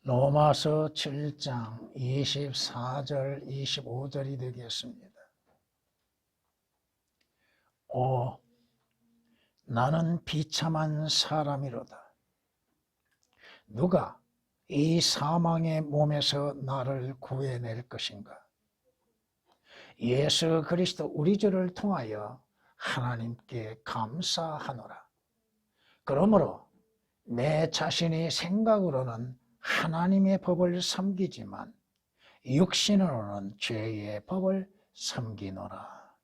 로마서 7장 24절 25절이 되겠습니다. 오, 나는 비참한 사람이로다. 누가 이 사망의 몸에서 나를 구해낼 것인가? 예수 그리스도 우리 주를 통하여 하나님께 감사하노라. 그러므로 내 자신의 생각으로는 하나님의 법을 섬기지만 육신으로는 죄의 법을 섬기노라.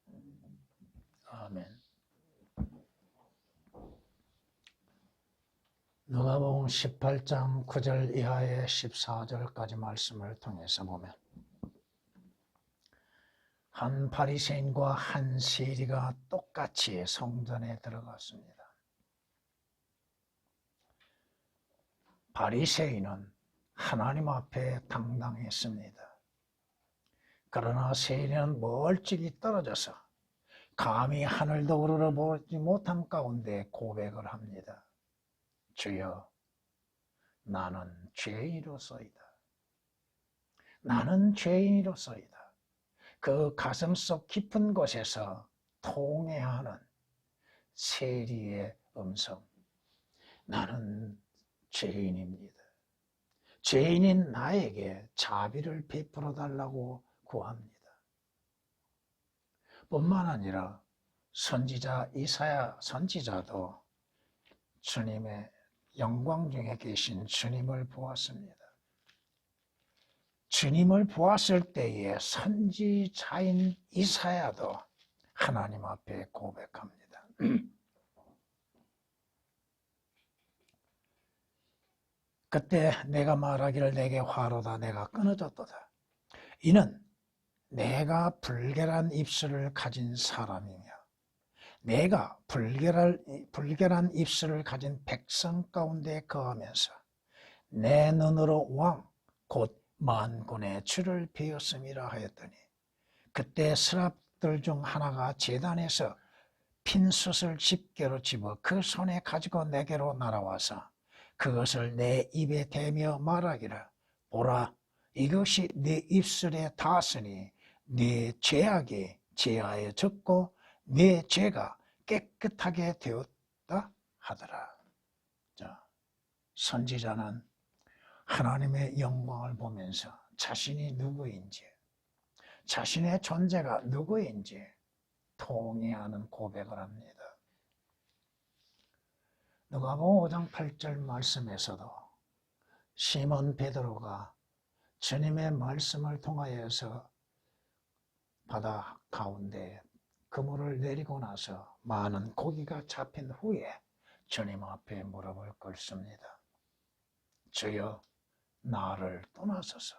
아멘. 누가복음 18장 9절 이하의 14절까지 말씀을 통해서 보면 한 바리새인과 한 세리가 똑같이 성전에 들어갔습니다. 바리새인은 하나님 앞에 당당했습니다. 그러나 세리는 멀찍이 떨어져서 감히 하늘도 우러러보지 못한 가운데 고백을 합니다. 주여, 나는 죄인이로소이다. 나는 죄인이로소이다. 그 가슴속 깊은 곳에서 통회하는 세리의 음성. 나는 죄인입니다. 죄인인 나에게 자비를 베풀어 달라고 구합니다. 뿐만 아니라 선지자 이사야 선지자도 주님의 영광 중에 계신 주님을 보았습니다. 주님을 보았을 때에 선지자인 이사야도 하나님 앞에 고백합니다. 그때 내가 말하기를 내게 화로다 내가 끊어졌도다. 이는 내가 불결한 입술을 가진 사람이며 내가 불결한 입술을 가진 백성 가운데 거하면서 내 눈으로 왕 곧 만군의 주를 배웠음이라 하였더니 그때 스랍들 중 하나가 제단에서 핀숯을 집게로 집어 그 손에 가지고 내게로 날아와서 그것을 내 입에 대며 말하기를 보라 이것이 네 입술에 닿았으니 네 죄악이 제하여졌고 네 죄가 깨끗하게 되었다 하더라. 자, 선지자는 하나님의 영광을 보면서 자신이 누구인지 자신의 존재가 누구인지 통회하는 고백을 합니다. 누가복음 5장 8절 말씀에서도 시몬 베드로가 주님의 말씀을 통하여서 바다 가운데 그물을 내리고 나서 많은 고기가 잡힌 후에 주님 앞에 무릎을 꿇습니다. 주여 나를 떠나소서.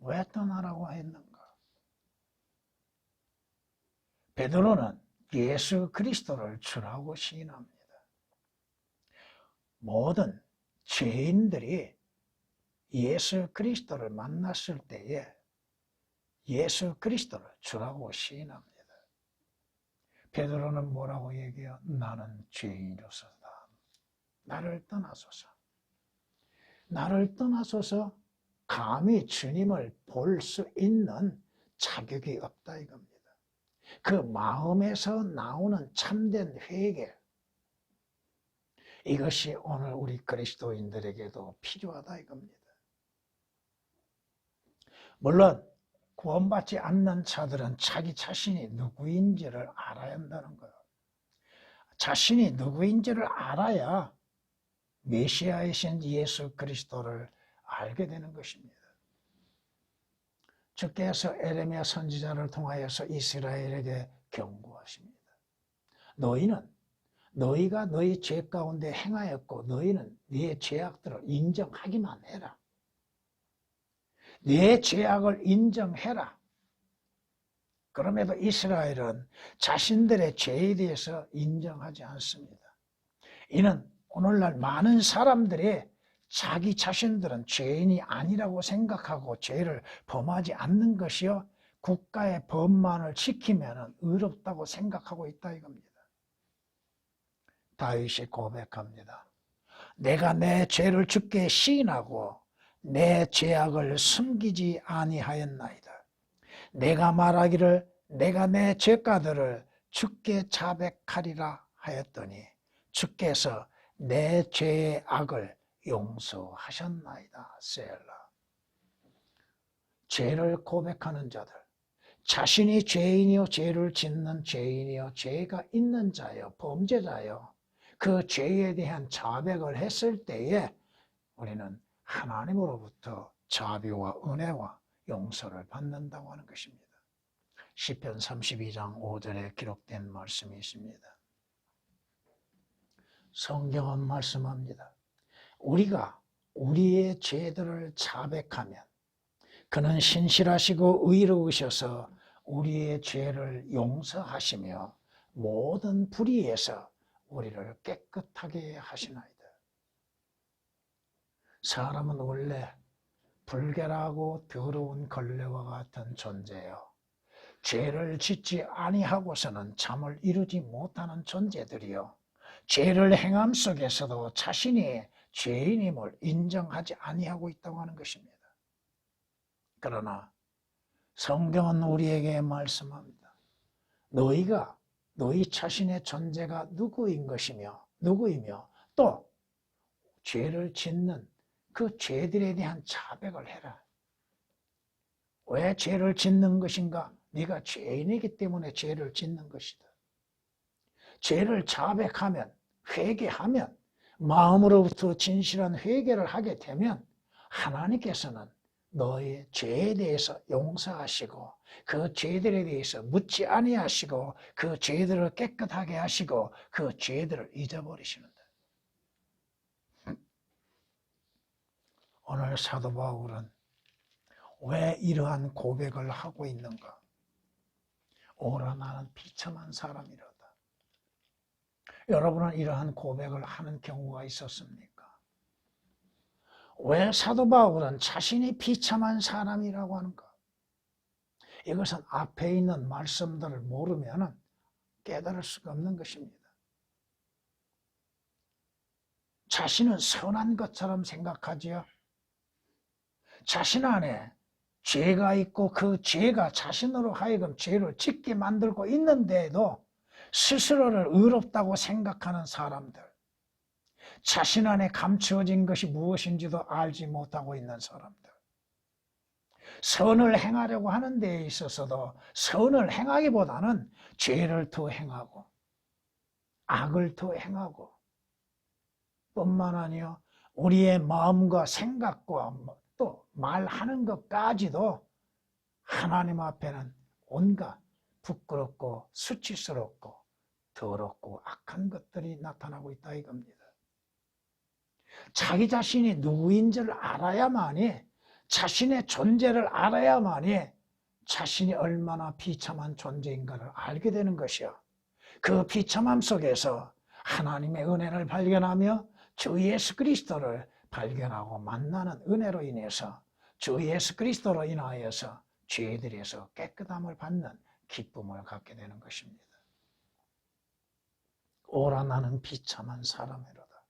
왜 떠나라고 했는가? 베드로는 예수 그리스도를 주라고 시인합니다. 모든 죄인들이 예수 그리스도를 만났을 때에 예수 그리스도를 주라고 시인합니다. 베드로는 뭐라고 얘기해요? 나는 죄인이로소다. 나를 떠나소서. 나를 떠나소서 감히 주님을 볼 수 있는 자격이 없다 이겁니다. 그 마음에서 나오는 참된 회개, 이것이 오늘 우리 그리스도인들에게도 필요하다 이겁니다. 물론 구원받지 않는 자들은 자기 자신이 누구인지를 알아야 한다는 거예요. 자신이 누구인지를 알아야 메시아이신 예수 그리스도를 알게 되는 것입니다. 주께서 에레미야 선지자를 통하여서 이스라엘에게 경고하십니다. 너희가 너희 죄 가운데 행하였고 너희는 네 죄악들을 인정하기만 해라. 네 죄악을 인정해라. 그럼에도 이스라엘은 자신들의 죄에 대해서 인정하지 않습니다. 이는 오늘날 많은 사람들이 자기 자신들은 죄인이 아니라고 생각하고 죄를 범하지 않는 것이요 국가의 법만을 지키면 의롭다고 생각하고 있다 이겁니다. 다윗이 고백합니다. 내가 내 죄를 주께 시인하고 내 죄악을 숨기지 아니하였나이다. 내가 말하기를 내가 내 죄가들을 주께 자백하리라 하였더니 주께서 내 죄의 악을 용서하셨나이다. 셀라. 죄를 고백하는 자들, 자신이 죄인이요 죄를 짓는 죄인이요 죄가 있는 자요 범죄자요, 그 죄에 대한 자백을 했을 때에 우리는 하나님으로부터 자비와 은혜와 용서를 받는다고 하는 것입니다. 시편 32장 5절에 기록된 말씀이 있습니다. 성경은 말씀합니다. 우리가 우리의 죄들을 자백하면 그는 신실하시고 의로우셔서 우리의 죄를 용서하시며 모든 불의에서 우리를 깨끗하게 하시나이다. 사람은 원래 불결하고 더러운 걸레와 같은 존재요, 죄를 짓지 아니하고서는 잠을 이루지 못하는 존재들이요, 죄를 행함 속에서도 자신이 죄인임을 인정하지 아니하고 있다고 하는 것입니다. 그러나 성경은 우리에게 말씀합니다. 너희가 너희 자신의 존재가 누구이며 또 죄를 짓는 그 죄들에 대한 자백을 해라. 왜 죄를 짓는 것인가? 네가 죄인이기 때문에 죄를 짓는 것이다. 죄를 자백하면, 회개하면, 마음으로부터 진실한 회개를 하게 되면 하나님께서는 너의 죄에 대해서 용서하시고 그 죄들에 대해서 묻지 아니하시고 그 죄들을 깨끗하게 하시고 그 죄들을 잊어버리시는다. 오늘 사도 바울은 왜 이러한 고백을 하고 있는가? 오라 나는 비참한 사람이로다. 여러분은 이러한 고백을 하는 경우가 있었습니까? 왜 사도 바울은 자신이 비참한 사람이라고 하는가? 이것은 앞에 있는 말씀들을 모르면 깨달을 수가 없는 것입니다. 자신은 선한 것처럼 생각하지요. 자신 안에 죄가 있고 그 죄가 자신으로 하여금 죄를 짓게 만들고 있는데도 스스로를 의롭다고 생각하는 사람들, 자신 안에 감추어진 것이 무엇인지도 알지 못하고 있는 사람들, 선을 행하려고 하는 데에 있어서도 선을 행하기보다는 죄를 더 행하고 악을 더 행하고, 뿐만 아니라 우리의 마음과 생각과 또 말하는 것까지도 하나님 앞에는 온갖 부끄럽고 수치스럽고 더럽고 악한 것들이 나타나고 있다 이겁니다. 자기 자신이 누구인 줄 알아야만이, 자신의 존재를 알아야만이 자신이 얼마나 비참한 존재인가를 알게 되는 것이요, 그 비참함 속에서 하나님의 은혜를 발견하며 주 예수 그리스도를 발견하고 만나는 은혜로 인해서 주 예수 그리스도로 인하여서 죄들에서 깨끗함을 받는 기쁨을 갖게 되는 것입니다. 오라 나는 비참한 사람이로다.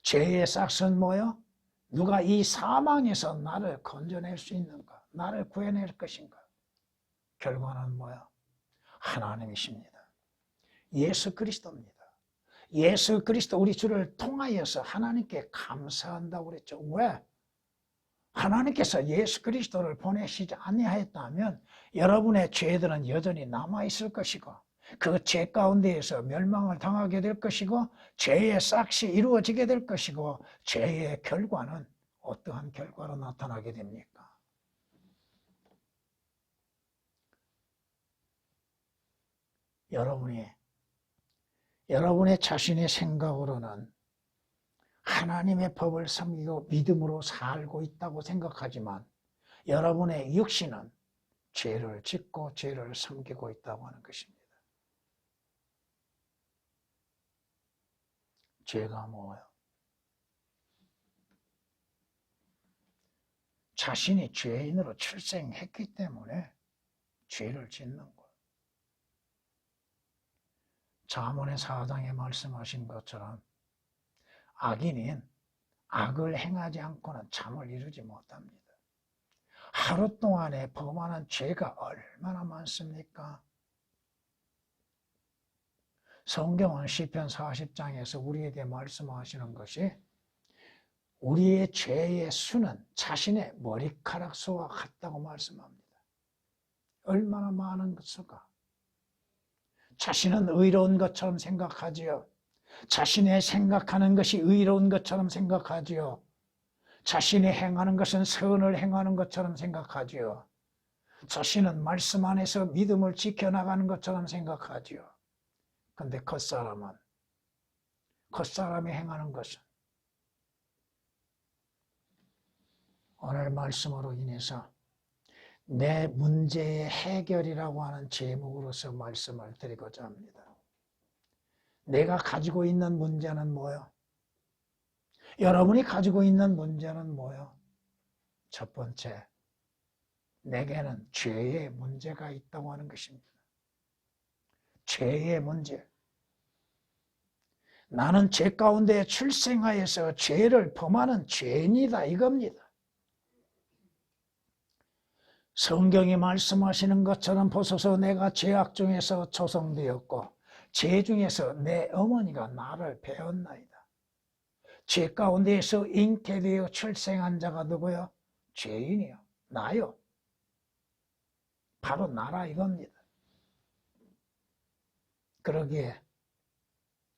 죄의 싹은 뭐요? 누가 이 사망에서 나를 건져낼 수 있는가? 나를 구해낼 것인가? 결과는 뭐야? 하나님이십니다. 예수 그리스도입니다. 예수 그리스도 우리 주를 통하여서 하나님께 감사한다고 그랬죠. 왜? 하나님께서 예수 그리스도를 보내시지 아니하였다면 여러분의 죄들은 여전히 남아있을 것이고 그 죄 가운데에서 멸망을 당하게 될 것이고 죄의 싹이 이루어지게 될 것이고 죄의 결과는 어떠한 결과로 나타나게 됩니까? 여러분의 자신의 생각으로는 하나님의 법을 섬기고 믿음으로 살고 있다고 생각하지만 여러분의 육신은 죄를 짓고 죄를 섬기고 있다고 하는 것입니다. 죄가 뭐예요? 자신이 죄인으로 출생했기 때문에 죄를 짓는 것. 잠언의 4장에 말씀하신 것처럼 악인은 악을 행하지 않고는 잠을 이루지 못합니다. 하루 동안에 범하는 죄가 얼마나 많습니까? 성경은 시편 40장에서 우리에게 말씀하시는 것이 우리의 죄의 수는 자신의 머리카락 수와 같다고 말씀합니다. 얼마나 많은 수가. 자신은 의로운 것처럼 생각하지요. 자신의 생각하는 것이 의로운 것처럼 생각하지요. 자신이 행하는 것은 선을 행하는 것처럼 생각하지요. 자신은 말씀 안에서 믿음을 지켜나가는 것처럼 생각하지요. 그런데 겉사람이 행하는 것은 오늘 말씀으로 인해서 내 문제의 해결이라고 하는 제목으로서 말씀을 드리고자 합니다. 내가 가지고 있는 문제는 뭐요? 여러분이 가지고 있는 문제는 뭐요? 첫 번째, 내게는 죄의 문제가 있다고 하는 것입니다. 죄의 문제. 나는 죄 가운데 출생하여서 죄를 범하는 죄인이다 이겁니다. 성경이 말씀하시는 것처럼 보소서 내가 죄악 중에서 조성되었고 죄 중에서 내 어머니가 나를 배웠나이다. 죄 가운데에서 잉태되어 출생한 자가 누구요? 죄인이요. 나요. 바로 나라 이겁니다. 그러기에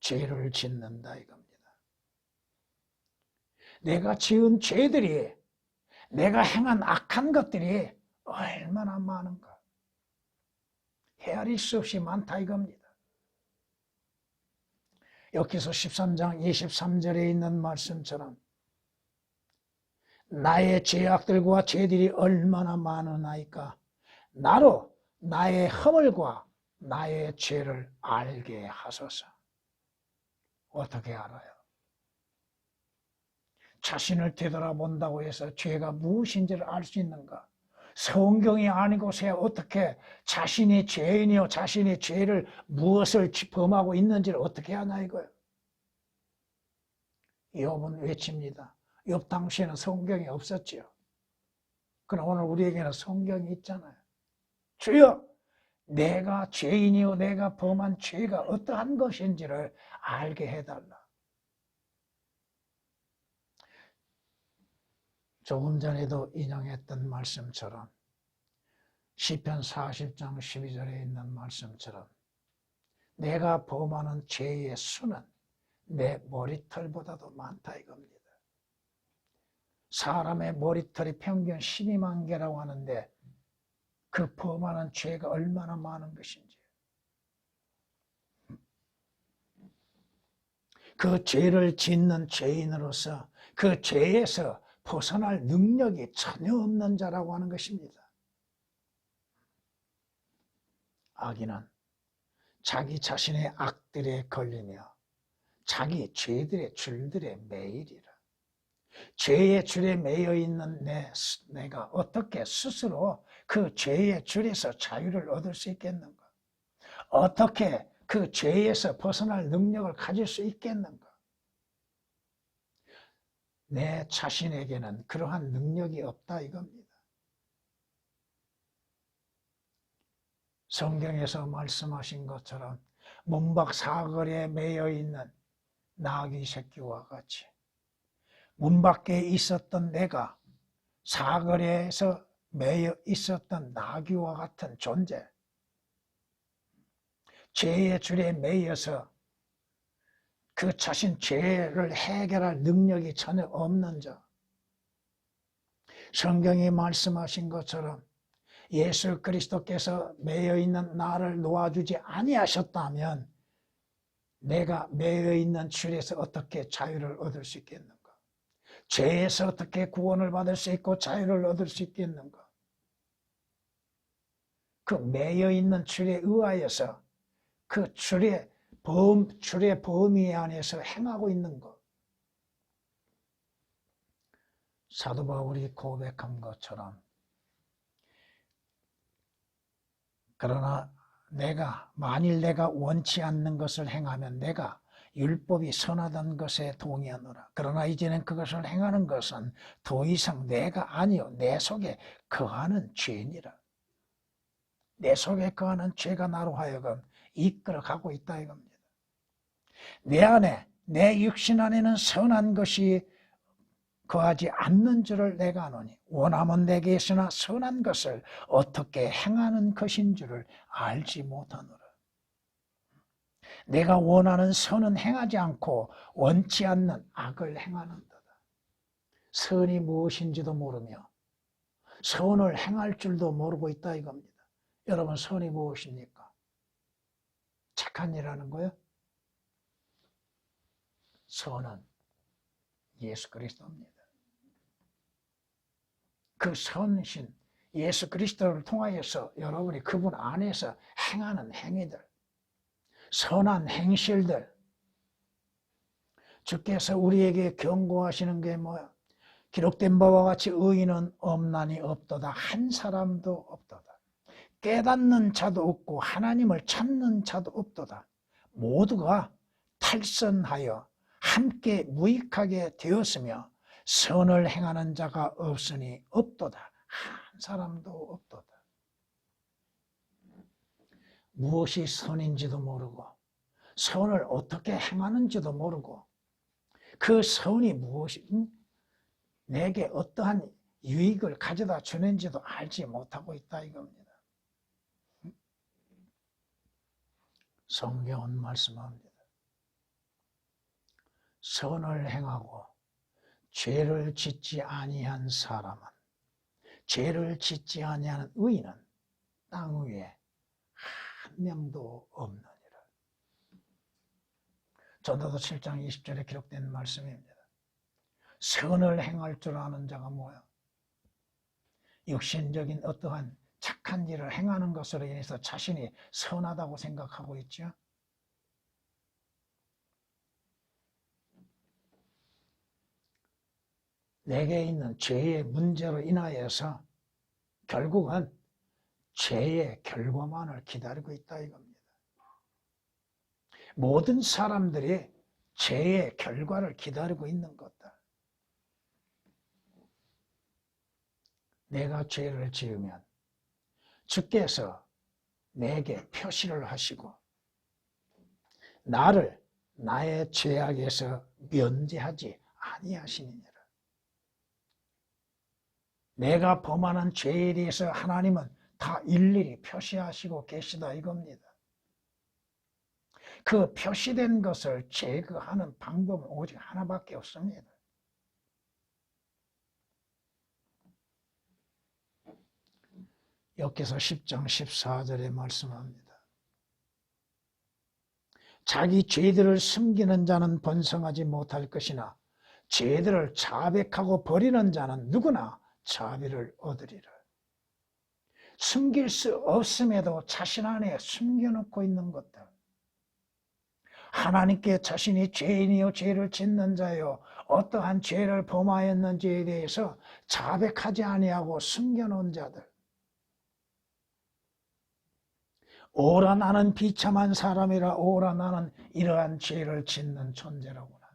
죄를 짓는다 이겁니다. 내가 지은 죄들이, 내가 행한 악한 것들이 얼마나 많은가. 헤아릴 수 없이 많다 이겁니다. 여기서 13장 23절에 있는 말씀처럼 나의 죄악들과 죄들이 얼마나 많으나이까 나로 나의 허물과 나의 죄를 알게 하소서. 어떻게 알아요? 자신을 되돌아본다고 해서 죄가 무엇인지를 알 수 있는가? 성경이 아니고서야 어떻게 자신이 죄인이요 자신의 죄를 무엇을 범하고 있는지를 어떻게 하나 이거예요. 욥은 외칩니다. 욥 당시에는 성경이 없었지요. 그러나 오늘 우리에게는 성경이 있잖아요. 주여 내가 죄인이요 내가 범한 죄가 어떠한 것인지를 알게 해달라. 조금 전에도 인용했던 말씀처럼 시편 40장 12절에 있는 말씀처럼 내가 범하는 죄의 수는 내 머리털보다도 많다 이겁니다. 사람의 머리털이 평균 12만 개라고 하는데 그 범하는 죄가 얼마나 많은 것인지, 그 죄를 짓는 죄인으로서 그 죄에서 벗어날 능력이 전혀 없는 자라고 하는 것입니다. 악인은 자기 자신의 악들에 걸리며 자기 죄들의 줄들에 매이리라. 죄의 줄에 매여 있는 내가 어떻게 스스로 그 죄의 줄에서 자유를 얻을 수 있겠는가? 어떻게 그 죄에서 벗어날 능력을 가질 수 있겠는가? 내 자신에게는 그러한 능력이 없다 이겁니다. 성경에서 말씀하신 것처럼 문밖 사거리에 매여 있는 나귀 새끼와 같이 문 밖에 있었던 내가 사거리에서 매여 있었던 나귀와 같은 존재, 죄의 줄에 매여서 그 자신 죄를 해결할 능력이 전혀 없는 자, 성경이 말씀하신 것처럼 예수 그리스도께서 매여 있는 나를 놓아주지 아니하셨다면 내가 매여 있는 줄에서 어떻게 자유를 얻을 수 있겠는가? 죄에서 어떻게 구원을 받을 수 있고 자유를 얻을 수 있겠는가? 그 매여 있는 줄에 의하여서 그 줄의 범위 안에서 행하고 있는 것. 사도 바울이 고백한 것처럼 그러나 만일 내가 원치 않는 것을 행하면 내가 율법이 선하다는 것에 동의하노라. 그러나 이제는 그것을 행하는 것은 더 이상 내가 아니요 내 속에 거하는 죄니라. 내 속에 거하는 죄가 나로 하여금 이끌어가고 있다 이겁니다. 내 안에 내 육신 안에는 선한 것이 거하지 않는 줄을 내가 아노니 원함은 내게 있으나 선한 것을 어떻게 행하는 것인 줄을 알지 못하노라. 내가 원하는 선은 행하지 않고 원치 않는 악을 행하는도다. 선이 무엇인지도 모르며 선을 행할 줄도 모르고 있다 이겁니다. 여러분, 선이 무엇입니까? 착한 일 하는 거요? 선은 예수 그리스도입니다. 그 선이신 예수 그리스도를 통하여서 여러분이 그분 안에서 행하는 행위들, 선한 행실들, 주께서 우리에게 경고하시는 게 뭐야? 기록된 바와 같이 의인은 없나니 없도다. 한 사람도 없도다. 깨닫는 자도 없고 하나님을 찾는 자도 없도다. 모두가 탈선하여 함께 무익하게 되었으며 선을 행하는 자가 없으니 없도다. 한 사람도 없도다. 무엇이 선인지도 모르고 선을 어떻게 행하는지도 모르고 그 선이 무엇이 내게 어떠한 유익을 가져다 주는지도 알지 못하고 있다 이겁니다. 성경은 말씀합니다. 선을 행하고 죄를 짓지 아니한 사람은, 죄를 짓지 아니하는 의인은 땅 위에 한 명도 없느니라. 전도서 7장 20절에 기록된 말씀입니다. 선을 행할 줄 아는 자가 뭐야? 육신적인 어떠한 착한 일을 행하는 것으로 인해서 자신이 선하다고 생각하고 있죠. 내게 있는 죄의 문제로 인하여서 결국은 죄의 결과만을 기다리고 있다 이겁니다. 모든 사람들이 죄의 결과를 기다리고 있는 것들. 내가 죄를 지으면 주께서 내게 표시를 하시고 나를 나의 죄악에서 면제하지 아니하시느니라. 내가 범하는 죄에 대해서 하나님은 다 일일이 표시하시고 계시다 이겁니다. 그 표시된 것을 제거하는 방법은 오직 하나밖에 없습니다. 욥기서 10장 14절에 말씀합니다. 자기 죄들을 숨기는 자는 번성하지 못할 것이나 죄들을 자백하고 버리는 자는 누구나 자비를 얻으리라. 숨길 수 없음에도 자신 안에 숨겨놓고 있는 것들, 하나님께 자신이 죄인이요 죄를 짓는 자요 어떠한 죄를 범하였는지에 대해서 자백하지 아니하고 숨겨놓은 자들, 오라 나는 비참한 사람이라. 오라 나는 이러한 죄를 짓는 존재라구나.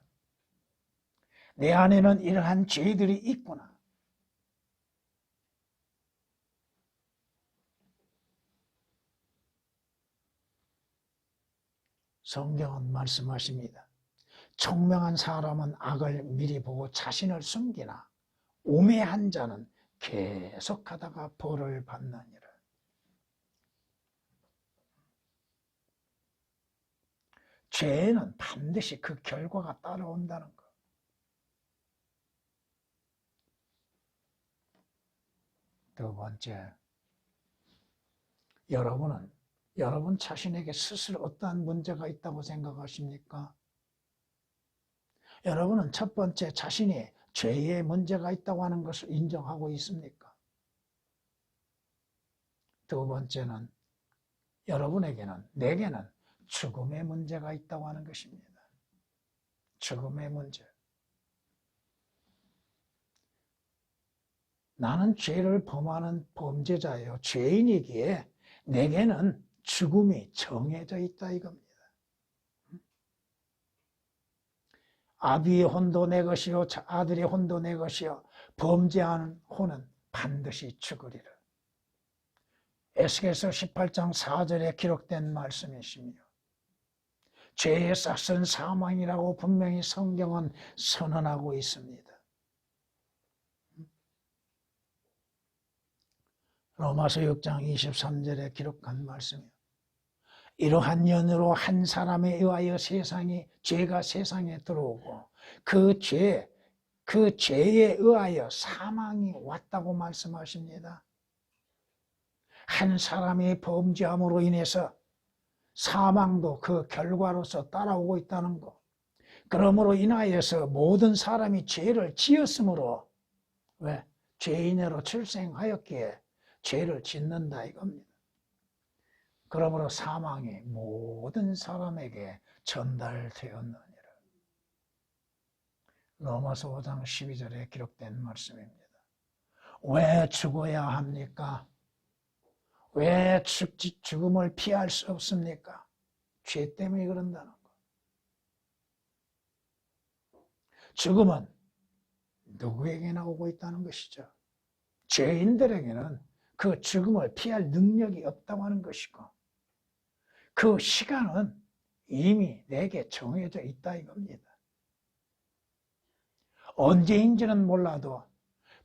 내 안에는 이러한 죄들이 있구나. 성경은 말씀하십니다. 총명한 사람은 악을 미리 보고 자신을 숨기나 우매한 자는 계속하다가 벌을 받느니라. 죄는 반드시 그 결과가 따라온다는 것. 두 번째, 여러분은 여러분 자신에게 스스로 어떠한 문제가 있다고 생각하십니까? 여러분은 첫 번째 자신이 죄의 문제가 있다고 하는 것을 인정하고 있습니까? 두 번째는 여러분에게는, 내게는 죽음의 문제가 있다고 하는 것입니다. 죽음의 문제. 나는 죄를 범하는 범죄자예요. 죄인이기에 내게는 죽음이 정해져 있다 이겁니다. 아비의 혼도 내 것이요 아들의 혼도 내 것이요 범죄하는 혼은 반드시 죽으리라. 에스겔서 18장 4절에 기록된 말씀이시며 죄의 싹은 사망이라고 분명히 성경은 선언하고 있습니다. 로마서 6장 23절에 기록한 말씀이요. 이러한 연으로 한 사람에 의하여 죄가 세상에 들어오고 그 죄에 의하여 사망이 왔다고 말씀하십니다. 한 사람이 범죄함으로 인해서 사망도 그 결과로서 따라오고 있다는 것. 그러므로 인하여서 모든 사람이 죄를 지었으므로 왜? 죄인으로 출생하였기에 죄를 짓는다 이겁니다. 그러므로 사망이 모든 사람에게 전달되었느니라. 로마서 5장 12절에 기록된 말씀입니다. 왜 죽어야 합니까? 왜 죽음을 피할 수 없습니까? 죄 때문에 그런다는 거. 죽음은 누구에게나 오고 있다는 것이죠. 죄인들에게는 그 죽음을 피할 능력이 없다고 하는 것이고 그 시간은 이미 내게 정해져 있다 이겁니다. 언제인지는 몰라도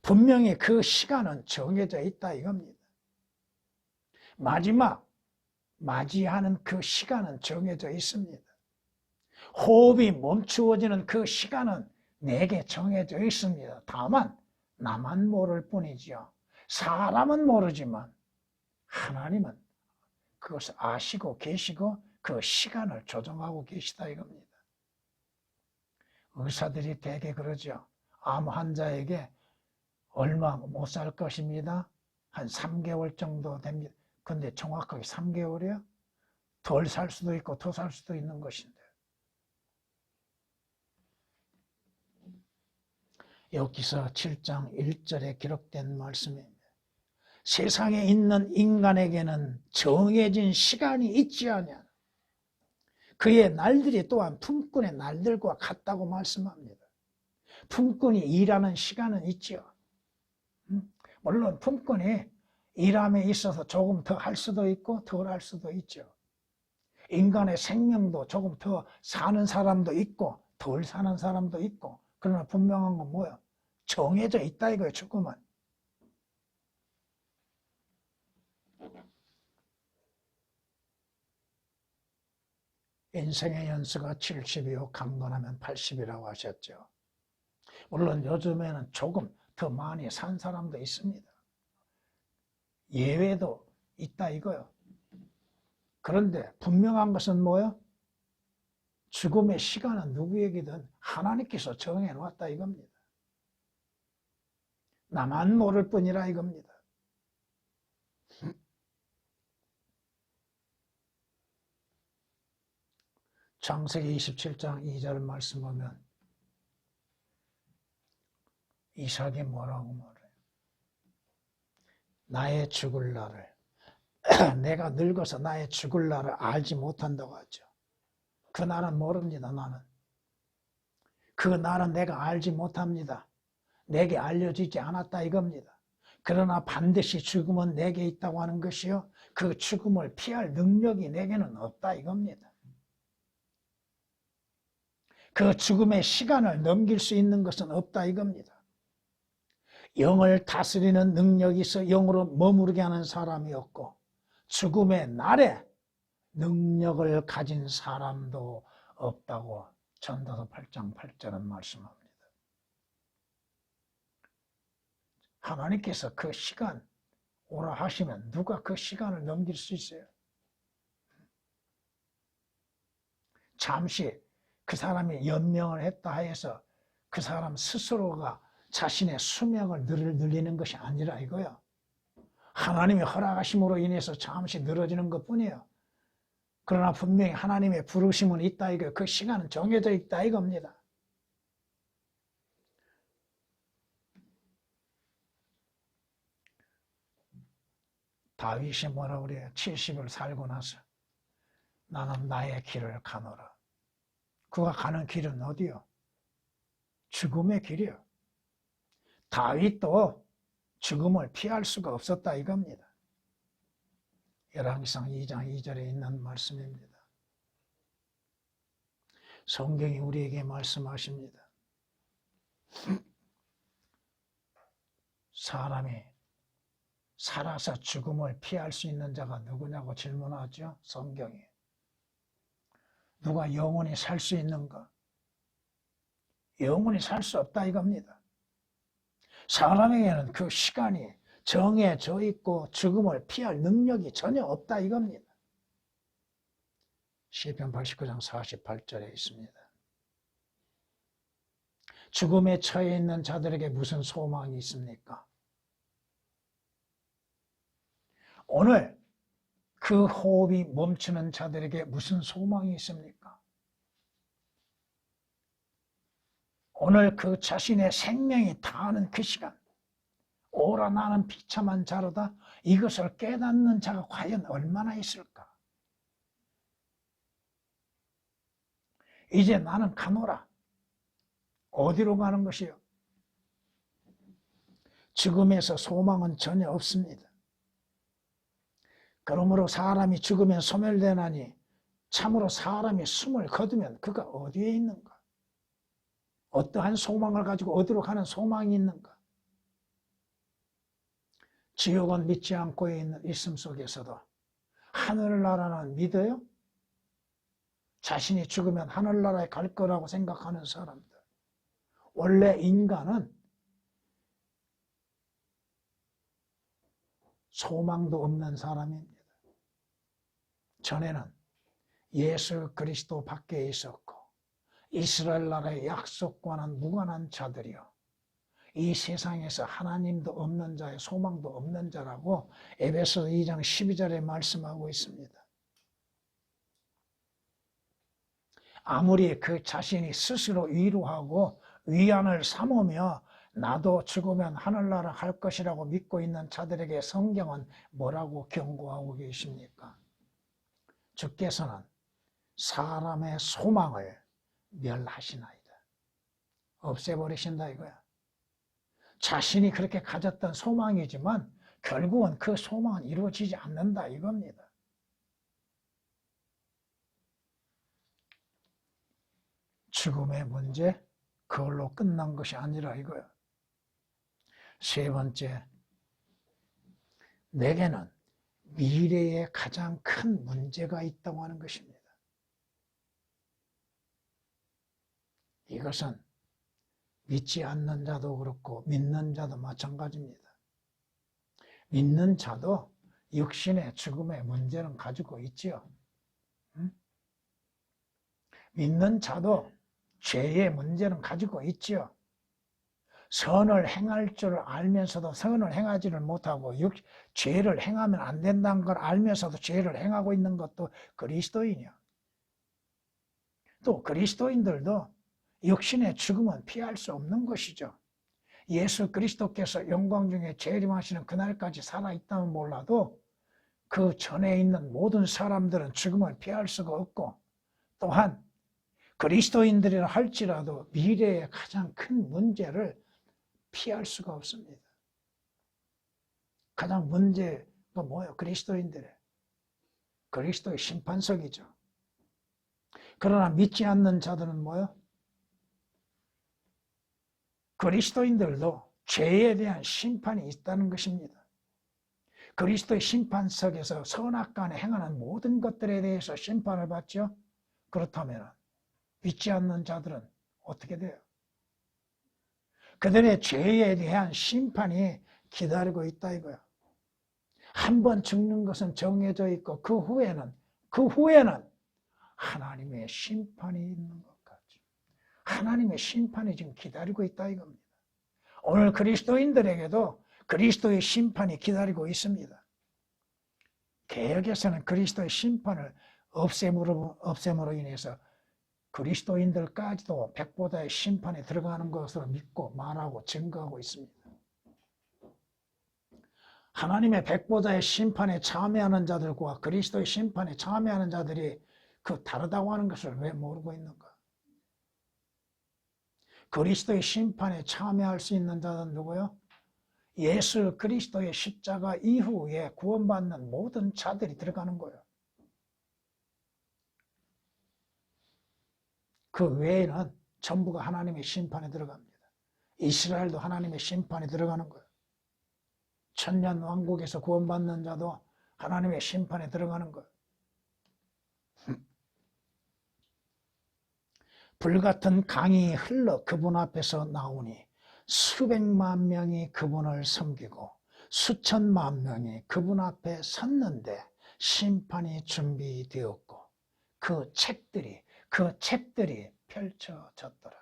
분명히 그 시간은 정해져 있다 이겁니다. 맞이하는 그 시간은 정해져 있습니다. 호흡이 멈추어지는 그 시간은 내게 정해져 있습니다. 다만 나만 모를 뿐이지요. 사람은 모르지만 하나님은 그것을 아시고 계시고 그 시간을 조정하고 계시다 이겁니다. 의사들이 대개 그러죠. 암 환자에게 얼마 못 살 것입니다. 한 3개월 정도 됩니다. 근데 정확하게 3개월이요? 덜 살 수도 있고 더 살 수도 있는 것인데. 욥기서 7장 1절에 기록된 말씀입니다. 세상에 있는 인간에게는 정해진 시간이 있지 않냐. 그의 날들이 또한 품꾼의 날들과 같다고 말씀합니다. 품꾼이 일하는 시간은 있죠. 물론 품꾼이 일함에 있어서 조금 더 할 수도 있고 덜 할 수도 있죠. 인간의 생명도 조금 더 사는 사람도 있고 덜 사는 사람도 있고 그러나 분명한 건 뭐야? 정해져 있다 이거예요. 죽음은. 인생의 연수가 70이요 강건하면 80이라고 하셨죠. 물론 요즘에는 조금 더 많이 산 사람도 있습니다. 예외도 있다 이거요. 그런데 분명한 것은 뭐예요? 죽음의 시간은 누구에게든 하나님께서 정해놓았다 이겁니다. 나만 모를 뿐이라 이겁니다. 창세기 27장 2절 말씀 보면 이삭이 뭐라고 말해요? 나의 죽을 날을 내가 늙어서 나의 죽을 날을 알지 못한다고 하죠. 그 날은 모릅니다. 나는 그 날은 내가 알지 못합니다. 내게 알려지지 않았다 이겁니다. 그러나 반드시 죽음은 내게 있다고 하는 것이요 그 죽음을 피할 능력이 내게는 없다 이겁니다. 그 죽음의 시간을 넘길 수 있는 것은 없다 이겁니다. 영을 다스리는 능력이 있어 영으로 머무르게 하는 사람이 없고 죽음의 날에 능력을 가진 사람도 없다고 전도서 8장 8절은 말씀합니다. 하나님께서 그 시간 오라 하시면 누가 그 시간을 넘길 수 있어요? 잠시 그 사람이 연명을 했다 해서 그 사람 스스로가 자신의 수명을 늘리는 것이 아니라 이거야. 하나님의 허락하심으로 인해서 잠시 늘어지는 것뿐이에요. 그러나 분명히 하나님의 부르심은 있다 이거예요. 그 시간은 정해져 있다 이겁니다. 다윗이 뭐라고 그래요? 70을 살고 나서 나는 나의 길을 가노라. 그가 가는 길은 어디요? 죽음의 길이요. 다윗도 죽음을 피할 수가 없었다 이겁니다. 열왕기상 2장 2절에 있는 말씀입니다. 성경이 우리에게 말씀하십니다. 사람이 살아서 죽음을 피할 수 있는 자가 누구냐고 질문하죠. 성경이. 누가 영원히 살 수 있는가? 영원히 살 수 없다 이겁니다. 사람에게는 그 시간이 정해져 있고 죽음을 피할 능력이 전혀 없다 이겁니다. 시편 89장 48절에 있습니다. 죽음에 처해 있는 자들에게 무슨 소망이 있습니까? 오늘 그 호흡이 멈추는 자들에게 무슨 소망이 있습니까? 오늘 그 자신의 생명이 다하는 그 시간, 오라 나는 비참한 자로다, 이것을 깨닫는 자가 과연 얼마나 있을까? 이제 나는 가노라. 어디로 가는 것이요? 죽음에서 소망은 전혀 없습니다. 그러므로 사람이 죽으면 소멸되나니 참으로 사람이 숨을 거두면 그가 어디에 있는가? 어떠한 소망을 가지고 어디로 가는 소망이 있는가? 지옥은 믿지 않고 있는 있음 속에서도 하늘나라는 믿어요? 자신이 죽으면 하늘나라에 갈 거라고 생각하는 사람들. 원래 인간은 소망도 없는 사람입니다. 전에는 예수 그리스도 밖에 있었고 이스라엘 나라의 약속과는 무관한 자들이요. 이 세상에서 하나님도 없는 자의 소망도 없는 자라고 에베소 2장 12절에 말씀하고 있습니다. 아무리 그 자신이 스스로 위로하고 위안을 삼으며 나도 죽으면 하늘나라 갈 것이라고 믿고 있는 자들에게 성경은 뭐라고 경고하고 계십니까? 주께서는 사람의 소망을 멸하시나이다. 없애버리신다 이거야. 자신이 그렇게 가졌던 소망이지만 결국은 그 소망은 이루어지지 않는다 이겁니다. 죽음의 문제, 그걸로 끝난 것이 아니라 이거야. 세 번째, 내게는 미래에 가장 큰 문제가 있다고 하는 것입니다. 이것은 믿지 않는 자도 그렇고 믿는 자도 마찬가지입니다. 믿는 자도 육신의 죽음의 문제는 가지고 있지요. 믿는 자도 죄의 문제는 가지고 있지요. 선을 행할 줄 알면서도 선을 행하지를 못하고 죄를 행하면 안 된다는 걸 알면서도 죄를 행하고 있는 것도 그리스도인이야. 또 그리스도인들도 육신의 죽음은 피할 수 없는 것이죠. 예수 그리스도께서 영광 중에 재림하시는 그날까지 살아있다면 몰라도 그 전에 있는 모든 사람들은 죽음을 피할 수가 없고, 또한 그리스도인들이라 할지라도 미래의 가장 큰 문제를 피할 수가 없습니다. 가장 문제가 뭐예요? 그리스도인들의 그리스도의 심판석이죠. 그러나 믿지 않는 자들은 뭐예요? 그리스도인들도 죄에 대한 심판이 있다는 것입니다. 그리스도의 심판석에서 선악간에 행하는 모든 것들에 대해서 심판을 받죠. 그렇다면 믿지 않는 자들은 어떻게 돼요? 그들의 죄에 대한 심판이 기다리고 있다 이거야. 한 번 죽는 것은 정해져 있고 그 후에는 하나님의 심판이 있는 것 같죠. 하나님의 심판이 지금 기다리고 있다 이겁니다. 오늘 그리스도인들에게도 그리스도의 심판이 기다리고 있습니다. 개혁에서는 그리스도의 심판을 없앰으로 인해서 그리스도인들까지도 백보다의 심판에 들어가는 것으로 믿고 말하고 증거하고 있습니다. 하나님의 백보자의 심판에 참여하는 자들과 그리스도의 심판에 참여하는 자들이 그 다르다고 하는 것을 왜 모르고 있는가? 그리스도의 심판에 참여할 수 있는 자는 누구요? 예수 그리스도의 십자가 이후에 구원받는 모든 자들이 들어가는 거예요. 그 외에는 전부가 하나님의 심판에 들어갑니다. 이스라엘도 하나님의 심판에 들어가는 거예요. 천년 왕국에서 구원받는 자도 하나님의 심판에 들어가는 거예요. 불같은 강이 흘러 그분 앞에서 나오니 수백만 명이 그분을 섬기고 수천만 명이 그분 앞에 섰는데 심판이 준비되었고 그 책들이 펼쳐졌더라.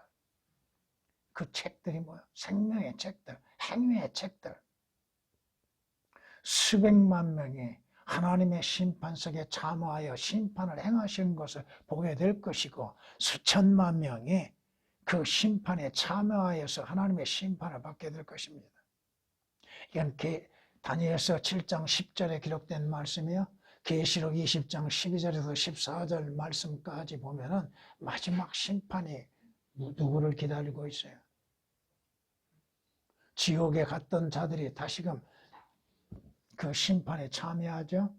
그 책들이 뭐야? 생명의 책들, 행위의 책들. 수백만 명이 하나님의 심판석에 참여하여 심판을 행하신 것을 보게 될 것이고 수천만 명이 그 심판에 참여하여서 하나님의 심판을 받게 될 것입니다. 이건 다니엘서 7장 10절에 기록된 말씀이요. 계시록 20장 12절에서 14절 말씀까지 보면은 마지막 심판이 누구를 기다리고 있어요? 지옥에 갔던 자들이 다시금 그 심판에 참여하죠.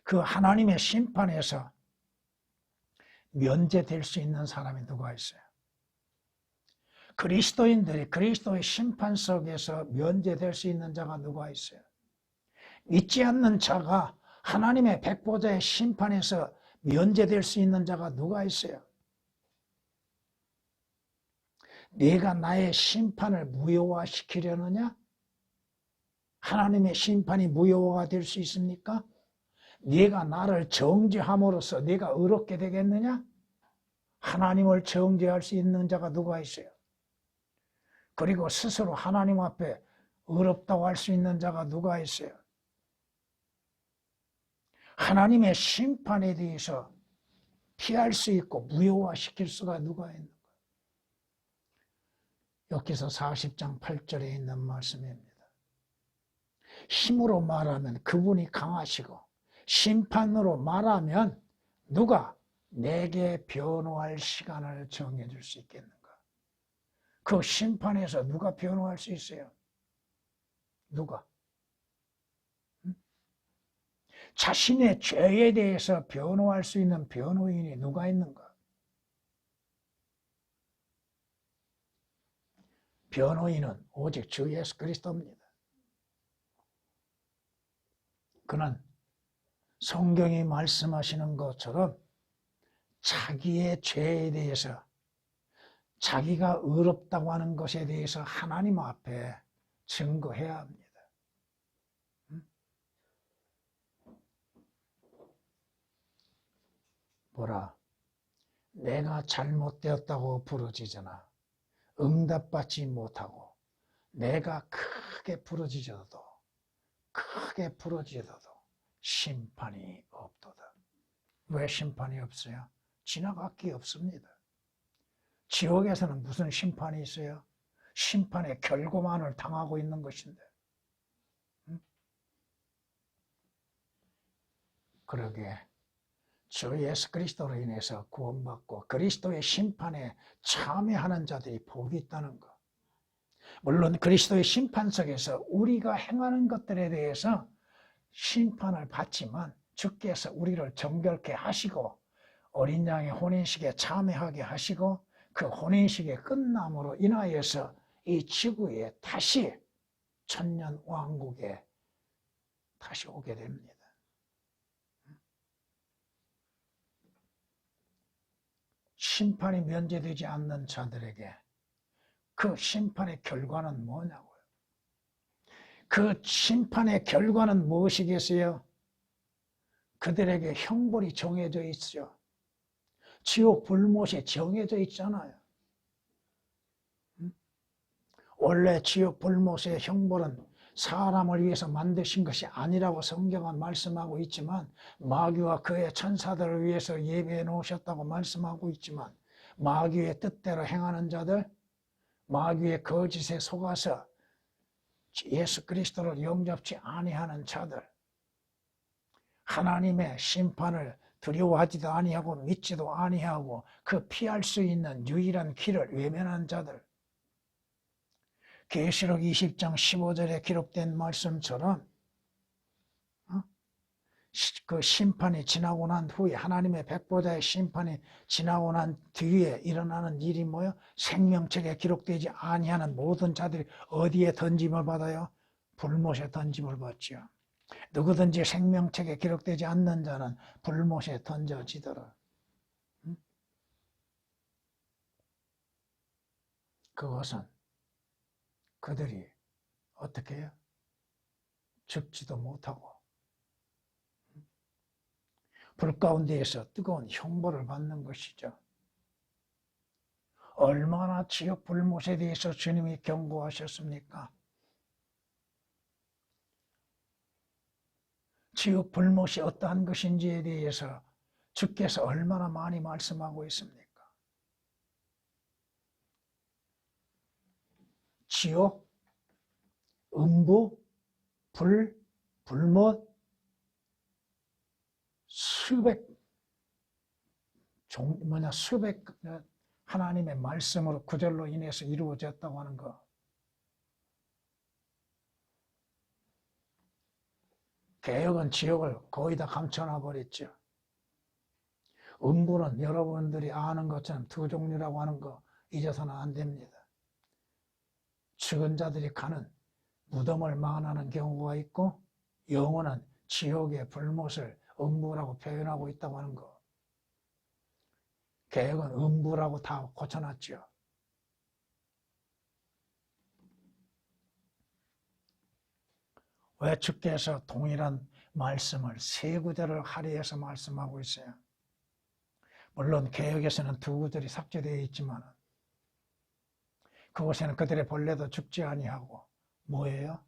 그 하나님의 심판에서 면제될 수 있는 사람이 누가 있어요? 그리스도인들이 그리스도의 심판석에서 면제될 수 있는 자가 누가 있어요? 믿지 않는 자가 하나님의 백보자의 심판에서 면제될 수 있는 자가 누가 있어요? 내가 나의 심판을 무효화시키려느냐? 하나님의 심판이 무효화가 될 수 있습니까? 네가 나를 정죄함으로써 네가 의롭게 되겠느냐? 하나님을 정죄할 수 있는 자가 누가 있어요? 그리고 스스로 하나님 앞에 의롭다고 할 수 있는 자가 누가 있어요? 하나님의 심판에 대해서 피할 수 있고 무효화시킬 수가 누가 있는 거예요? 여기서 40장 8절에 있는 말씀입니다. 힘으로 말하면 그분이 강하시고 심판으로 말하면 누가 내게 변호할 시간을 정해줄 수 있겠는가? 그 심판에서 누가 변호할 수 있어요? 누가? 자신의 죄에 대해서 변호할 수 있는 변호인이 누가 있는가? 변호인은 오직 주 예수 그리스도입니다. 그는 성경이 말씀하시는 것처럼 자기의 죄에 대해서 자기가 의롭다고 하는 것에 대해서 하나님 앞에 증거해야 합니다. 보라, 내가 잘못되었다고 부르짖으나 응답받지 못하고 내가 크게 부르짖어도 심판이 없도다. 왜 심판이 없어요? 지나갈 게 없습니다. 지옥에서는 무슨 심판이 있어요? 심판의 결과만을 당하고 있는 것인데. 그러게 주 예수 그리스도로 인해서 구원받고 그리스도의 심판에 참여하는 자들이 복이 있다는 것. 물론 그리스도의 심판석에서 우리가 행하는 것들에 대해서 심판을 받지만 주께서 우리를 정결케 하시고 어린 양의 혼인식에 참여하게 하시고 그 혼인식의 끝남으로 인하여서 이 지구에 다시 천년 왕국에 다시 오게 됩니다. 심판이 면제되지 않는 자들에게 그 심판의 결과는 뭐냐고요? 그 심판의 결과는 무엇이겠어요? 그들에게 형벌이 정해져 있죠. 지옥 불못이 정해져 있잖아요. 원래 지옥 불못의 형벌은 사람을 위해서 만드신 것이 아니라고 성경은 말씀하고 있지만 마귀와 그의 천사들을 위해서 예비해 놓으셨다고 말씀하고 있지만 마귀의 뜻대로 행하는 자들, 마귀의 거짓에 속아서 예수 그리스도를 영접치 아니하는 자들, 하나님의 심판을 두려워하지도 아니하고 믿지도 아니하고 그 피할 수 있는 유일한 길을 외면한 자들. 계시록 20장 15절에 기록된 말씀처럼 그 심판이 지나고 난 후에 하나님의 백보자의 심판이 지나고 난 뒤에 일어나는 일이 뭐예요? 생명책에 기록되지 아니하는 모든 자들이 어디에 던짐을 받아요? 불못에 던짐을 받죠. 누구든지 생명책에 기록되지 않는 자는 불못에 던져지더라. 그것은 그들이 어떻게 해요? 죽지도 못하고 불 가운데에서 뜨거운 형벌을 받는 것이죠. 얼마나 지옥 불못에 대해서 주님이 경고하셨습니까? 지옥 불못이 어떠한 것인지에 대해서 주께서 얼마나 많이 말씀하고 있습니까? 지옥, 음부, 불못, 수백 하나님의 말씀으로 구절로 인해서 이루어졌다고 하는 거. 개혁은 지옥을 거의 다 감춰놔 버렸죠. 음부는 여러분들이 아는 것처럼 두 종류라고 하는 거 잊어서는 안 됩니다. 죽은 자들이 가는 무덤을 망하는 경우가 있고, 영혼은 지옥의 불못을 음부라고 표현하고 있다고 하는 거. 개혁은 음부라고 다 고쳐놨죠. 왜 주께서 동일한 말씀을 세 구절을 할애해서 말씀하고 있어요? 물론 개혁에서는 두 구절이 삭제되어 있지만 그곳에는 그들의 벌레도 죽지 아니하고 뭐예요?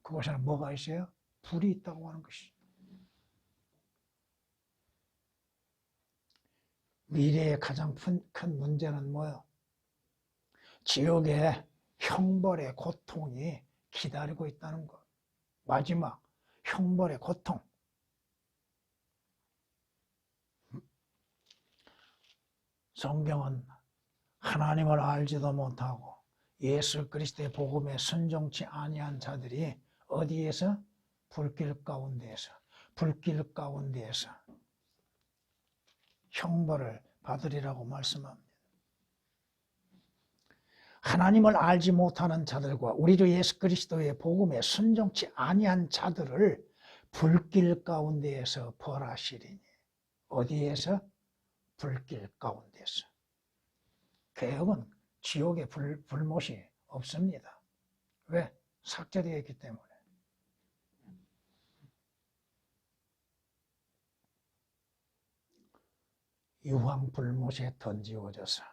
그곳에는 뭐가 있어요? 불이 있다고 하는 것이죠. 미래의 가장 큰 문제는 뭐예요? 지옥의 형벌의 고통이 기다리고 있다는 것. 마지막 형벌의 고통. 성경은 하나님을 알지도 못하고 예수 그리스도의 복음에 순종치 아니한 자들이 어디에서? 불길 가운데에서 형벌을 받으리라고 말씀합니다. 하나님을 알지 못하는 자들과 우리 주 예수 그리스도의 복음에 순종치 아니한 자들을 불길 가운데에서 벌하시리니. 어디에서? 불길 가운데서. 개혁은 지옥에 불못이 없습니다. 왜? 삭제되어 있기 때문에. 유황 불못에 던지워져서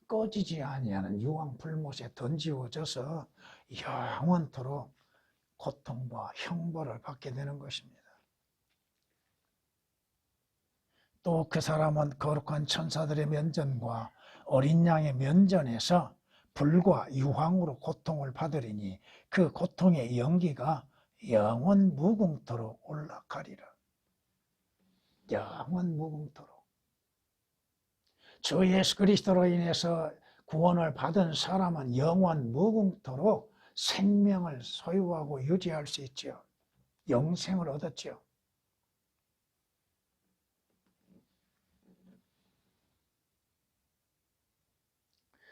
꺼지지 아니하는 유황 불못에 던지워져서 영원토록 고통과 형벌을 받게 되는 것입니다. 또 그 사람은 거룩한 천사들의 면전과 어린 양의 면전에서 불과 유황으로 고통을 받으리니 그 고통의 연기가 영원 무궁토록 올라가리라. 영원 무궁토록. 주 예수 그리스도로 인해서 구원을 받은 사람은 영원 무궁토록 생명을 소유하고 유지할 수 있죠. 영생을 얻었죠.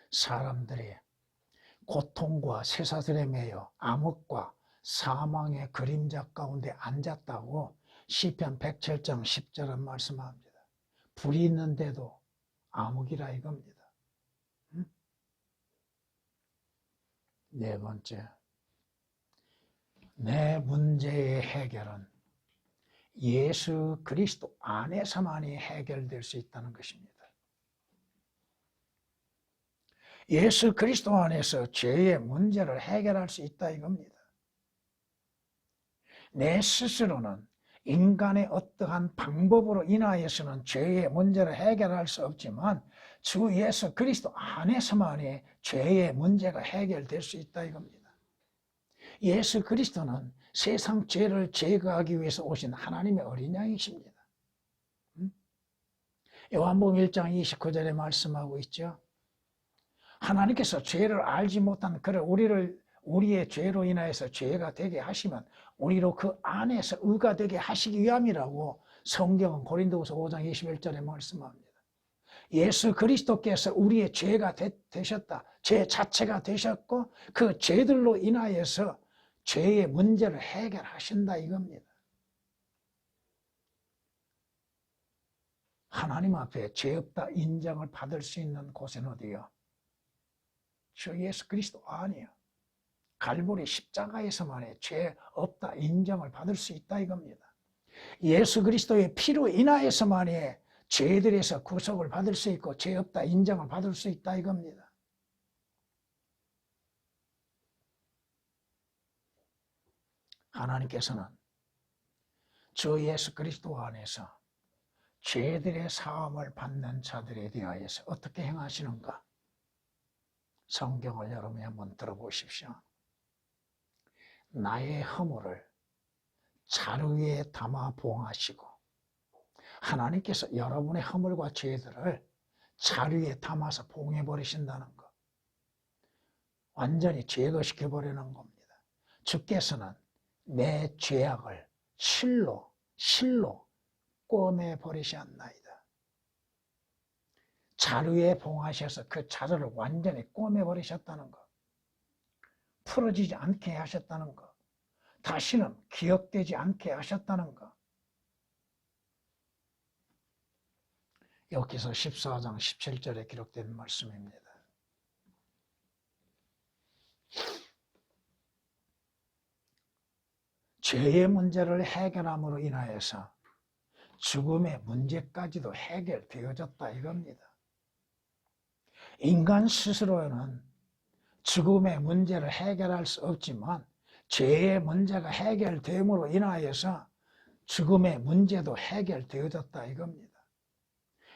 사람들이 고통과 쇠사슬에 매여 암흑과 사망의 그림자 가운데 앉았다고 시편 107장 10절은 말씀합니다. 불이 있는데도 암흑이라 이겁니다. 네 번째, 내 문제의 해결은 예수 그리스도 안에서만이 해결될 수 있다는 것입니다. 예수 그리스도 안에서 죄의 문제를 해결할 수 있다 이겁니다. 내 스스로는 인간의 어떠한 방법으로 인하여서는 죄의 문제를 해결할 수 없지만 주 예수 그리스도 안에서만이 죄의 문제가 해결될 수 있다 이겁니다. 예수 그리스도는 세상 죄를 제거하기 위해서 오신 하나님의 어린 양이십니다. 요한복음 1장 29절에 말씀하고 있죠. 하나님께서 죄를 알지 못한 그를 우리의 죄로 인하여서 죄가 되게 하시면 우리로 그 안에서 의가 되게 하시기 위함이라고 성경은 고린도후서 5장 21절에 말씀합니다. 예수 그리스도께서 우리의 죄가 되셨다. 죄 자체가 되셨고 그 죄들로 인하여서 죄의 문제를 해결하신다 이겁니다. 하나님 앞에 죄 없다 인정을 받을 수 있는 곳은 어디요? 주 예수 그리스도 아니에요. 갈보리 십자가에서만의 죄 없다 인정을 받을 수 있다 이겁니다. 예수 그리스도의 피로 인하여서만의 죄들에서 구속을 받을 수 있고 죄 없다 인정을 받을 수 있다 이겁니다. 하나님께서는 주 예수 그리스도 안에서 죄들의 사함을 받는 자들에 대하여서 어떻게 행하시는가? 성경을 여러분이 한번 들어보십시오. 나의 허물을 자루 위에 담아 봉하시고 하나님께서 여러분의 허물과 죄들을 자루 위에 담아서 봉해버리신다는 것. 완전히 제거시켜버리는 겁니다. 주께서는 내 죄악을 실로 꿰매버리셨나이다. 자루에 봉하셔서 그 자루를 완전히 꿰매버리셨다는 것. 풀어지지 않게 하셨다는 것. 다시는 기억되지 않게 하셨다는 것. 여기서 14장 17절에 기록된 말씀입니다. 죄의 문제를 해결함으로 인하여서 죽음의 문제까지도 해결되어졌다 이겁니다. 인간 스스로는 죽음의 문제를 해결할 수 없지만 죄의 문제가 해결됨으로 인하여서 죽음의 문제도 해결되어졌다 이겁니다.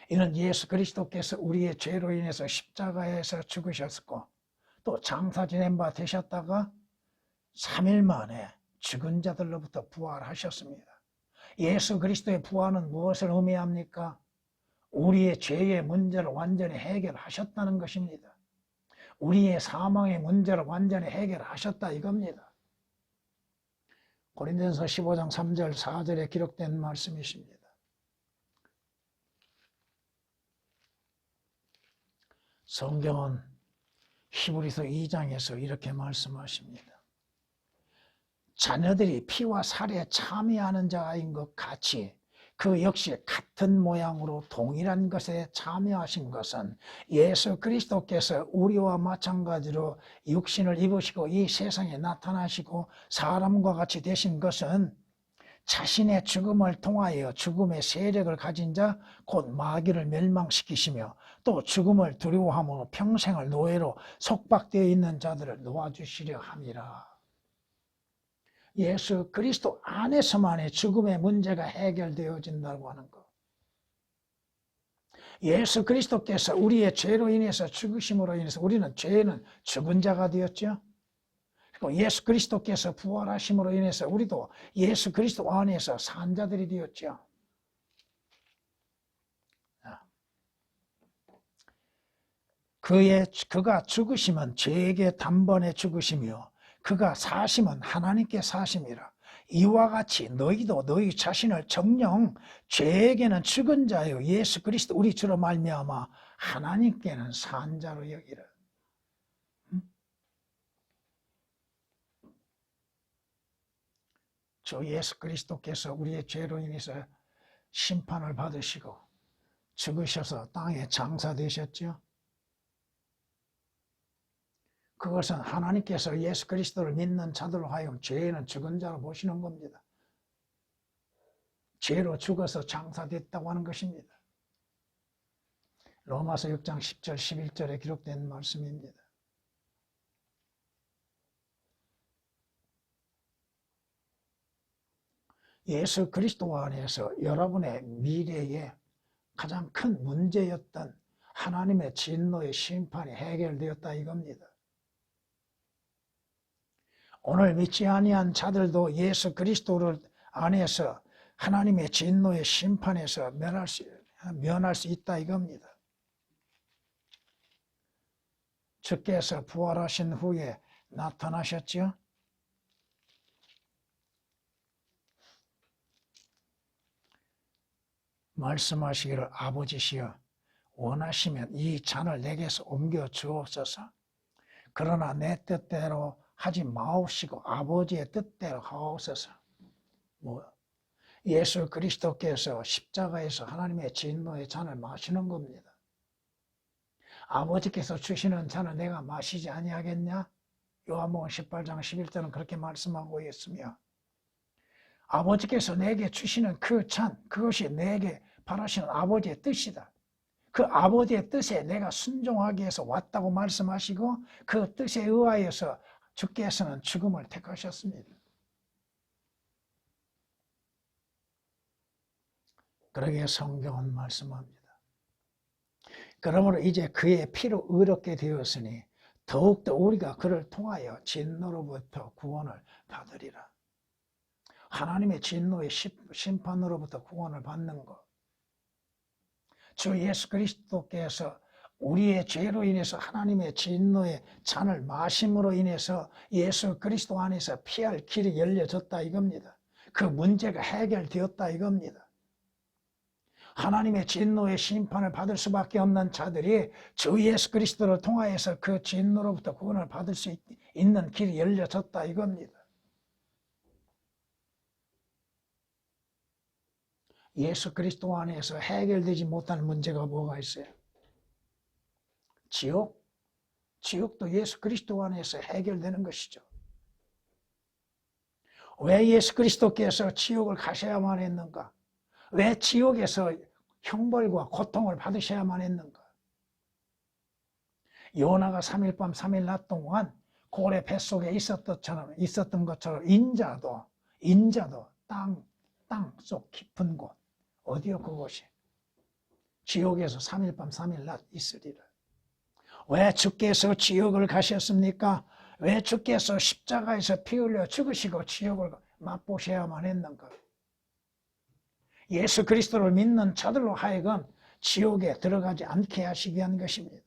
이는 예수 그리스도께서 우리의 죄로 인해서 십자가에서 죽으셨고 또 장사 지낸 바 되셨다가 3일 만에 죽은 자들로부터 부활하셨습니다. 예수 그리스도의 부활은 무엇을 의미합니까? 우리의 죄의 문제를 완전히 해결하셨다는 것입니다. 우리의 사망의 문제를 완전히 해결하셨다 이겁니다. 고린도전서 15장 3절 4절에 기록된 말씀이십니다. 성경은 히브리서 2장에서 이렇게 말씀하십니다. 자녀들이 피와 살에 참여하는 자인 것 같이 그 역시 같은 모양으로 동일한 것에 참여하신 것은 예수 그리스도께서 우리와 마찬가지로 육신을 입으시고 이 세상에 나타나시고 사람과 같이 되신 것은 자신의 죽음을 통하여 죽음의 세력을 가진 자 곧 마귀를 멸망시키시며 또 죽음을 두려워함으로 평생을 노예로 속박되어 있는 자들을 놓아주시려 함이라. 예수 그리스도 안에서만의 죽음의 문제가 해결되어진다고 하는 것. 예수 그리스도께서 우리의 죄로 인해서 죽으심으로 인해서 우리는 죄는 죽은 자가 되었죠. 그리고 예수 그리스도께서 부활하심으로 인해서 우리도 예수 그리스도 안에서 산 자들이 되었죠. 그가 죽으심은 죄에게 단번에 죽으시며 그가 사심은 하나님께 사심이라. 이와 같이 너희도 너희 자신을 정녕 죄에게는 죽은 자요 예수 그리스도 우리 주로 말미암아 하나님께는 산 자로 여기라. 주 예수 그리스도께서 우리의 죄로 인해서 심판을 받으시고 죽으셔서 땅에 장사되셨죠. 그것은 하나님께서 예수 그리스도를 믿는 자들로 하여금 죄는 죽은 자로 보시는 겁니다. 죄로 죽어서 장사됐다고 하는 것입니다. 로마서 6장 10절 11절에 기록된 말씀입니다. 예수 그리스도 안에서 여러분의 미래에 가장 큰 문제였던 하나님의 진노의 심판이 해결되었다 이겁니다. 오늘 믿지 아니한 자들도 예수 그리스도를 안에서 하나님의 진노의 심판에서 면할 수 있다 이겁니다. 주께서 부활하신 후에 나타나셨죠. 말씀하시기를 아버지시여 원하시면 이 잔을 내게서 옮겨 주옵소서. 그러나 내 뜻대로 하지 마옵시고 아버지의 뜻대로 하옵소서. 예수 그리스도께서 십자가에서 하나님의 진노의 잔을 마시는 겁니다. 아버지께서 주시는 잔을 내가 마시지 아니하겠냐? 요한복음 18장 11절은 그렇게 말씀하고 있으며 아버지께서 내게 주시는 그 잔, 그것이 내게 바라시는 아버지의 뜻이다. 그 아버지의 뜻에 내가 순종하기 위해서 왔다고 말씀하시고 그 뜻에 의하여서 주께서는 죽음을 택하셨습니다. 그러기에 성경은 말씀합니다. 그러므로 이제 그의 피로 의롭게 되었으니 더욱더 우리가 그를 통하여 진노로부터 구원을 받으리라. 하나님의 진노의 심판으로부터 구원을 받는 것. 주 예수 그리스도께서 우리의 죄로 인해서 하나님의 진노의 잔을 마심으로 인해서 예수 그리스도 안에서 피할 길이 열려졌다 이겁니다. 그 문제가 해결되었다 이겁니다. 하나님의 진노의 심판을 받을 수밖에 없는 자들이 주 예수 그리스도를 통하여서 그 진노로부터 구원을 받을 수 있는 길이 열려졌다 이겁니다. 예수 그리스도 안에서 해결되지 못할 문제가 뭐가 있어요? 지옥? 지옥도 예수 그리스도 안에서 해결되는 것이죠. 왜 예수 그리스도께서 지옥을 가셔야만 했는가? 왜 지옥에서 형벌과 고통을 받으셔야만 했는가? 요나가 3일 밤 3일 낮 동안 고래 뱃속에 있었던 것처럼 인자도 땅 속 깊은 곳, 어디요 그곳이? 지옥에서 3일 밤 3일 낮 있으리라. 왜 주께서 지옥을 가셨습니까? 왜 주께서 십자가에서 피 흘려 죽으시고 지옥을 맛보셔야만 했는가? 예수 그리스도를 믿는 자들로 하여금 지옥에 들어가지 않게 하시기 위한 것입니다.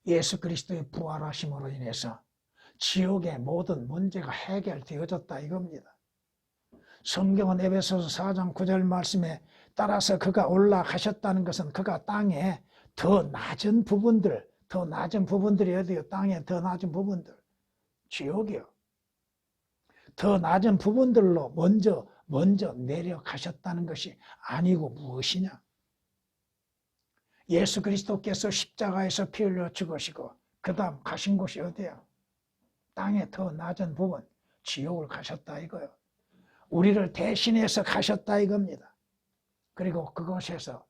예수 그리스도의 부활하심으로 인해서 지옥의 모든 문제가 해결되어졌다 이겁니다. 성경은 에베소서 4장 9절 말씀에 따라서 그가 올라가셨다는 것은 그가 땅에 더 낮은 부분들이 어디요? 땅에 더 낮은 부분들, 지옥이요. 더 낮은 부분들로 먼저 내려가셨다는 것이 아니고 무엇이냐? 예수 그리스도께서 십자가에서 피 흘려 죽으시고 그 다음 가신 곳이 어디야? 땅에 더 낮은 부분, 지옥을 가셨다 이거요. 우리를 대신해서 가셨다 이겁니다. 그리고 그곳에서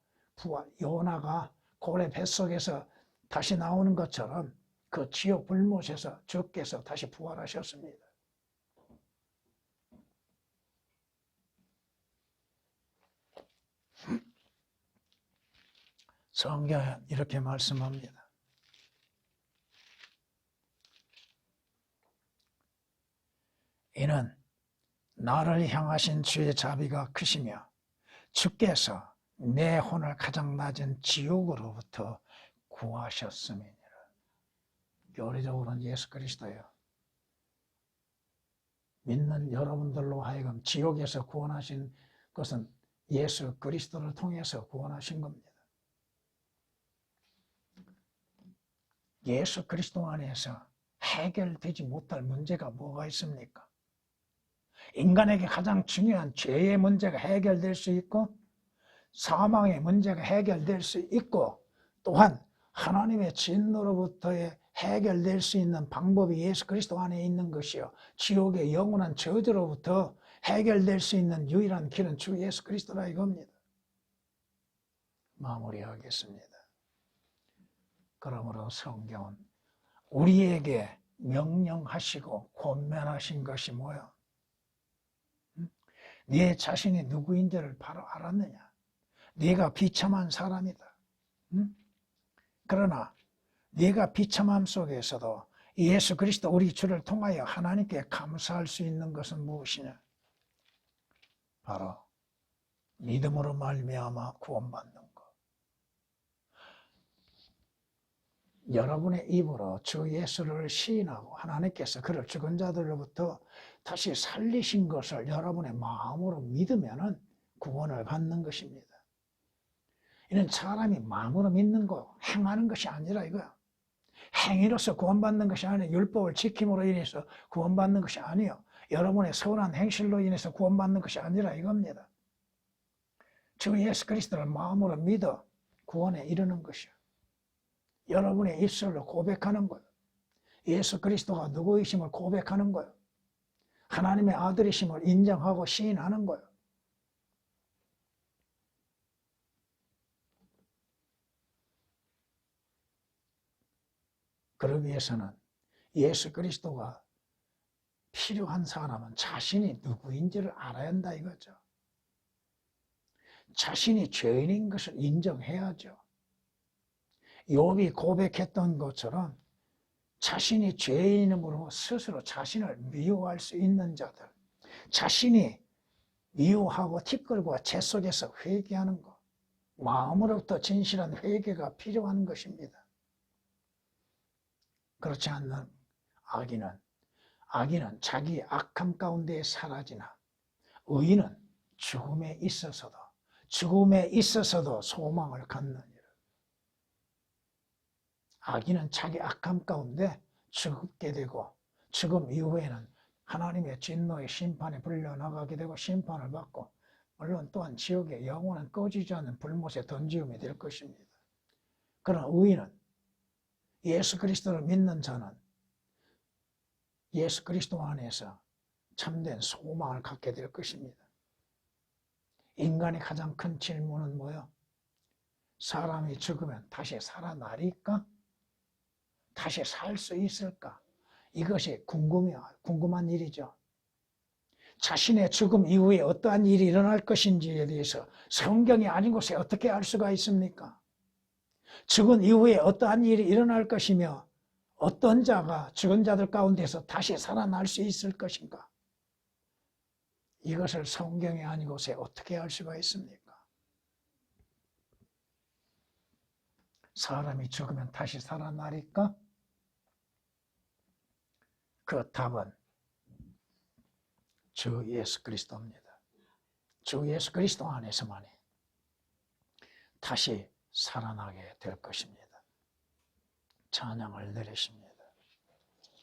요나가 고래 뱃속에서 다시 나오는 것처럼 그 지옥 불못에서 주께서 다시 부활하셨습니다. 성경은 이렇게 말씀합니다. 이는 나를 향하신 주의 자비가 크시며 주께서 내 혼을 가장 낮은 지옥으로부터 구하셨음이니라. 교리적으로는 예수 그리스도예요. 믿는 여러분들로 하여금 지옥에서 구원하신 것은 예수 그리스도를 통해서 구원하신 겁니다. 예수 그리스도 안에서 해결되지 못할 문제가 뭐가 있습니까? 인간에게 가장 중요한 죄의 문제가 해결될 수 있고 사망의 문제가 해결될 수 있고 또한 하나님의 진노로부터의 해결될 수 있는 방법이 예수 그리스도 안에 있는 것이요 지옥의 영원한 저주로부터 해결될 수 있는 유일한 길은 주 예수 그리스도라 이겁니다. 마무리하겠습니다. 그러므로 성경은 우리에게 명령하시고 권면하신 것이 뭐야? 네 자신이 누구인지를 바로 알았느냐? 네가 비참한 사람이다. 그러나 네가 비참함 속에서도 예수 그리스도 우리 주를 통하여 하나님께 감사할 수 있는 것은 무엇이냐? 바로 믿음으로 말미암아 구원받는 것. 여러분의 입으로 주 예수를 시인하고 하나님께서 그를 죽은 자들로부터 다시 살리신 것을 여러분의 마음으로 믿으면 구원을 받는 것입니다. 이는 사람이 마음으로 믿는 거, 행하는 것이 아니라 이거야. 행위로서 구원받는 것이 아니에요. 율법을 지킴으로 인해서 구원받는 것이 아니에요. 여러분의 선한 행실로 인해서 구원받는 것이 아니라 이겁니다. 주 예수 그리스도를 마음으로 믿어 구원에 이르는 것이요. 여러분의 입술로 고백하는 거예요. 예수 그리스도가 누구이심을 고백하는 거예요. 하나님의 아들이심을 인정하고 시인하는 거예요. 그러기 위해서는 예수 그리스도가 필요한 사람은 자신이 누구인지를 알아야 한다 이거죠. 자신이 죄인인 것을 인정해야죠. 욥이 고백했던 것처럼 자신이 죄인임으로 스스로 자신을 미워할 수 있는 자들, 자신이 미워하고 티끌과 재 속에서 회개하는 것, 마음으로부터 진실한 회개가 필요한 것입니다. 그렇지 않는 악인은 자기 악함 가운데 사라지나 의인은 죽음에 있어서도 소망을 갖느니라. 악인은 자기 악함 가운데 죽게 되고 죽음 이후에는 하나님의 진노의 심판에 불려나가게 되고 심판을 받고 물론 또한 지옥의 영원한 꺼지지 않는 불못에 던지움이 될 것입니다. 그러나 의인은 예수 그리스도를 믿는 자는 예수 그리스도 안에서 참된 소망을 갖게 될 것입니다. 인간의 가장 큰 질문은 뭐예요? 사람이 죽으면 다시 살아나리까? 다시 살 수 있을까? 이것이 궁금한 일이죠. 자신의 죽음 이후에 어떠한 일이 일어날 것인지에 대해서 성경이 아닌 곳에 어떻게 알 수가 있습니까? 죽은 이후에 어떠한 일이 일어날 것이며 어떤 자가 죽은 자들 가운데서 다시 살아날 수 있을 것인가? 이것을 성경이 아닌 곳에 어떻게 알 수가 있습니까? 사람이 죽으면 다시 살아나리까? 그 답은 주 예수 그리스도입니다. 주 예수 그리스도 안에서만이 다시 살아나게 될 것입니다. 찬양을 드리십니다.